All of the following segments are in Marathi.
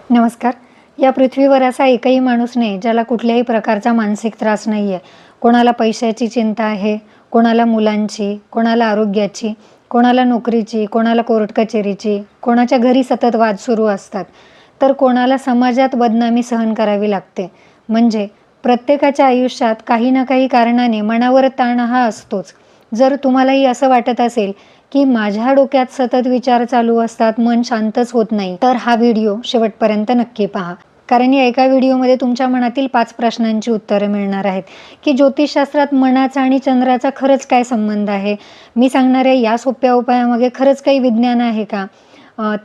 नमस्कार. या पृथ्वीवर असा एकही माणूस नाही ज्याला कुठल्याही प्रकारचा मानसिक त्रास नाही आहे. कोणाला पैशाची चिंता आहे, कोणाला मुलांची, कोणाला आरोग्याची, कोणाला नोकरीची, कोणाला कोर्ट कचेरीची, कोणाच्या घरी सतत वाद सुरू असतात, तर कोणाला समाजात बदनामी सहन करावी लागते. म्हणजे प्रत्येकाच्या आयुष्यात काही ना काही कारणाने मनावर ताण हा असतोच. जर तुम्हालाही असं वाटत असेल की माझ्या डोक्यात सतत विचार चालू असतात, मन शांतच होत नाही, तर हा व्हिडिओ शेवटपर्यंत नक्की पहा. कारण या एका व्हिडिओमध्ये तुमच्या मनातील 5 प्रश्नांची उत्तरं मिळणार आहेत की ज्योतिषशास्त्रात मनाचा आणि चंद्राचा खरंच काय संबंध आहे. मी सांगणार आहे या सोप्या उपायामागे खरंच काही विज्ञान आहे का.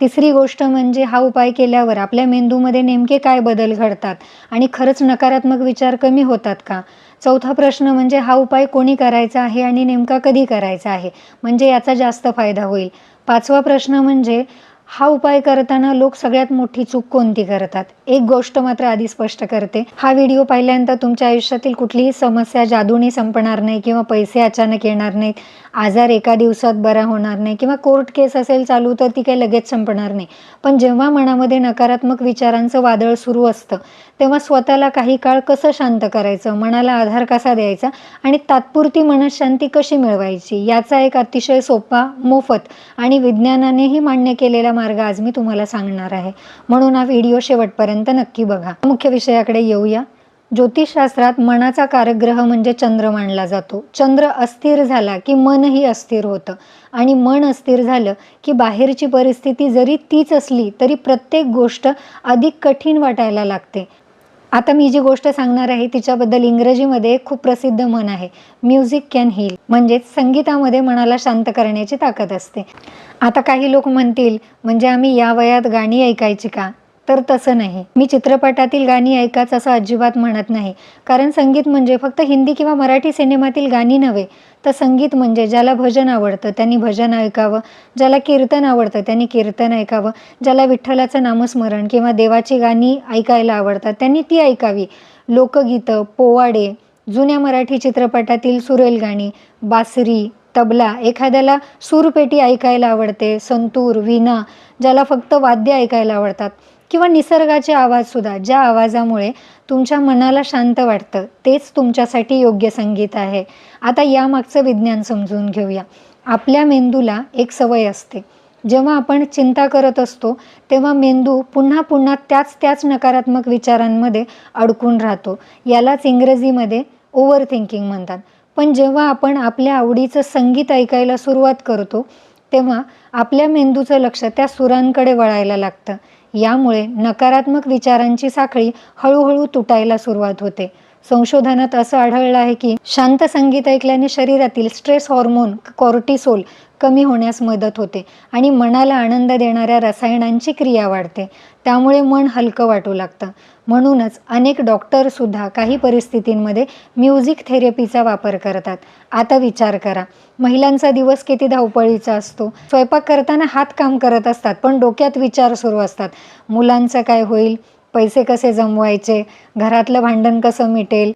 तिसरी गोष्ट म्हणजे हा उपाय केल्यावर आपल्या मेंदूमध्ये नेमके काय बदल घडतात आणि खरंच नकारात्मक विचार कमी होतात का. चौथा प्रश्न म्हणजे हा उपाय कोणी करायचा आहे आणि नेमका कधी करायचा आहे, म्हणजे याचा जास्त फायदा होईल. पाचवा प्रश्न म्हणजे हा उपाय करताना लोक सगळ्यात मोठी चूक कोणती करतात. एक गोष्ट मात्र आधी स्पष्ट करते, हा व्हिडिओ पाहिल्यानंतर तुमच्या आयुष्यातील कुठलीही समस्या जादूने संपणार नाही किंवा पैसे अचानक येणार नाहीत, आजार एका दिवसात बरा होणार नाही किंवा कोर्ट केस असेल चालू तर ती काही लगेच संपणार नाही. पण जेव्हा मनामध्ये नकारात्मक विचारांचं वादळ सुरू असतं तेव्हा स्वतःला काही काळ कसं शांत करायचं, मनाला आधार कसा द्यायचा आणि तात्पुरती मनःशांती कशी मिळवायची, याचा एक अतिशय सोपा, मोफत आणि विज्ञानानेही मान्य केलेला मार्ग आज मी तुम्हाला सांगणार आहे. म्हणून हा व्हिडिओ शेवटपर्यंत नक्की बघा. मुख्य विषयाकडे येऊया. ज्योतिषशास्त्रात मनाचा कारकग्रह म्हणजे चंद्र मानला जातो. चंद्र अस्थिर झाला की मनही अस्थिर होतं आणि मन अस्थिर झालं की बाहेरची परिस्थिती जरी तीच असली तरी प्रत्येक गोष्ट अधिक कठीण वाटायला लागते. आता मी जी गोष्ट सांगणार आहे तिच्याबद्दल इंग्रजीमध्ये एक खूप प्रसिद्ध म्हण आहे, म्युझिक कॅन हील. म्हणजेच संगीतामध्ये मनाला शांत करण्याची ताकद असते. आता काही लोक म्हणतील, म्हणजे आम्ही या वयात गाणी ऐकायची का. तर तसं नाही. मी चित्रपटातील गाणी ऐकाच असं अजिबात म्हणत नाही. कारण संगीत म्हणजे फक्त हिंदी किंवा मराठी सिनेमातील गाणी नव्हे, तर संगीत म्हणजे ज्याला भजन आवडतं त्यांनी भजन ऐकावं, ज्याला कीर्तन आवडतं त्यांनी कीर्तन ऐकावं, ज्याला विठ्ठलाचं नामस्मरण किंवा देवाची गाणी ऐकायला आवडतात त्यांनी ती ऐकावी. लोकगीतं, पोवाडे, जुन्या मराठी चित्रपटातील सुरेल गाणी, बासरी, तबला, एखाद्याला सूरपेटी ऐकायला आवडते, संतूर, वीणा, ज्याला फक्त वाद्य ऐकायला आवडतात किंवा निसर्गाचे आवाजसुद्धा, ज्या आवाजामुळे तुमच्या मनाला शांत वाटतं, तेच तुमच्यासाठी योग्य संगीत आहे. आता यामागचं विज्ञान समजून घेऊया. आपल्या मेंदूला एक सवय असते, जेव्हा आपण चिंता करत असतो तेव्हा मेंदू पुन्हा पुन्हा त्याच नकारात्मक विचारांमध्ये अडकून राहतो. यालाच इंग्रजीमध्ये ओव्हर थिंकिंग म्हणतात. पण जेव्हा आपण आपल्या आवडीचं संगीत ऐकायला सुरुवात करतो तेव्हा आपल्या मेंदूचं लक्ष त्या सुरांकडे वळायला लागतं. यामुळे नकारात्मक विचारांची साखळी हळूहळू तुटायला सुरुवात होते. संशोधनात असं आढळलं आहे की शांत संगीत ऐकल्याने शरीरातील स्ट्रेस हॉर्मोन कॉर्टिसोल कमी होण्यास मदत होते आणि मनाला आनंद देणाऱ्या रसायनांची क्रिया वाढते. त्यामुळे मन हलकं वाटू लागतं. म्हणूनच अनेक डॉक्टरसुद्धा काही परिस्थितींमध्ये म्युझिक थेरपीचा वापर करतात. आता विचार करा, महिलांचा दिवस किती धावपळीचा असतो. स्वयंपाक करताना हात काम करत असतात पण डोक्यात विचार सुरू असतात. मुलांचं काय होईल, पैसे कसे जमवायचे, घरातलं भांडण कसं मिटेल.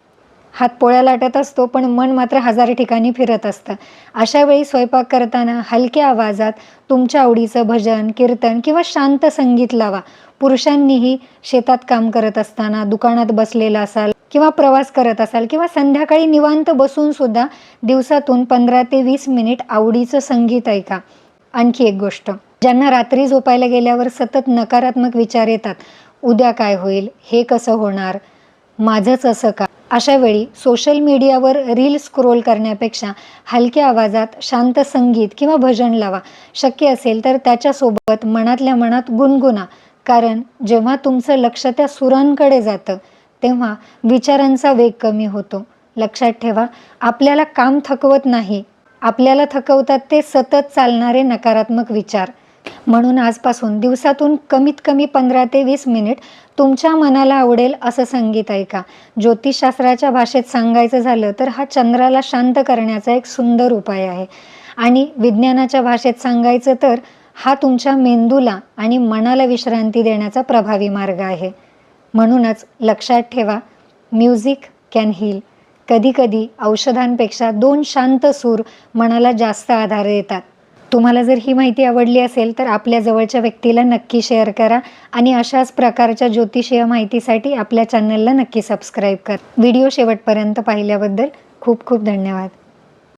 हात पोळ्या लाटत असतो पण मन मात्र 1000 ठिकाणी फिरत असतं. अशा वेळी स्वयंपाक करताना हलक्या आवाजात तुमच्या आवडीचं भजन, कीर्तन किंवा शांत संगीत लावा. पुरुषांनीही शेतात काम करत असताना, दुकानात बसलेला असाल किंवा प्रवास करत असाल किंवा संध्याकाळी निवांत बसून सुद्धा दिवसातून 15 ते 20 मिनिट आवडीचं संगीत ऐका. आणखी एक गोष्ट, ज्यांना रात्री झोपायला गेल्यावर सतत नकारात्मक विचार येतात, उद्या काय होईल, हे कसं होणार, माझंच असं का. अशा वेळी सोशल मीडियावर रील स्क्रोल करण्यापेक्षा हलक्या आवाजात शांत संगीत किंवा भजन लावा. शक्य असेल तर त्याच्यासोबत मनातल्या मनात गुणगुणा. कारण जेव्हा तुमचं लक्ष त्या सुरांकडे जातं तेव्हा विचारांचा वेग कमी होतो. लक्षात ठेवा, आपल्याला काम थकवत नाही, आपल्याला थकवतात ते सतत चालणारे नकारात्मक विचार. म्हणून आजपासून दिवसातून कमीत कमी 15 ते 20 मिनिट तुमच्या मनाला आवडेल असं संगीत ऐका. ज्योतिषशास्त्राच्या भाषेत सांगायचं झालं तर हा चंद्राला शांत करण्याचा एक सुंदर उपाय आहे आणि विज्ञानाच्या भाषेत सांगायचं तर हा तुमच्या मेंदूला आणि मनाला विश्रांती देण्याचा प्रभावी मार्ग आहे. म्हणूनच लक्षात ठेवा, म्युझिक कॅन हील. कधीकधी औषधांपेक्षा 2 शांत सूर मनाला जास्त आधार देतात. तुम्हाला जर ही माहिती आवडली असेल तर आपल्या जवळच्या व्यक्तीला नक्की शेअर करा आणि अशाच प्रकारच्या ज्योतिषीय माहितीसाठी आपल्या चॅनलला नक्की सबस्क्राईब करा. व्हिडिओ शेवटपर्यंत पाहिल्याबद्दल खूप खूप धन्यवाद.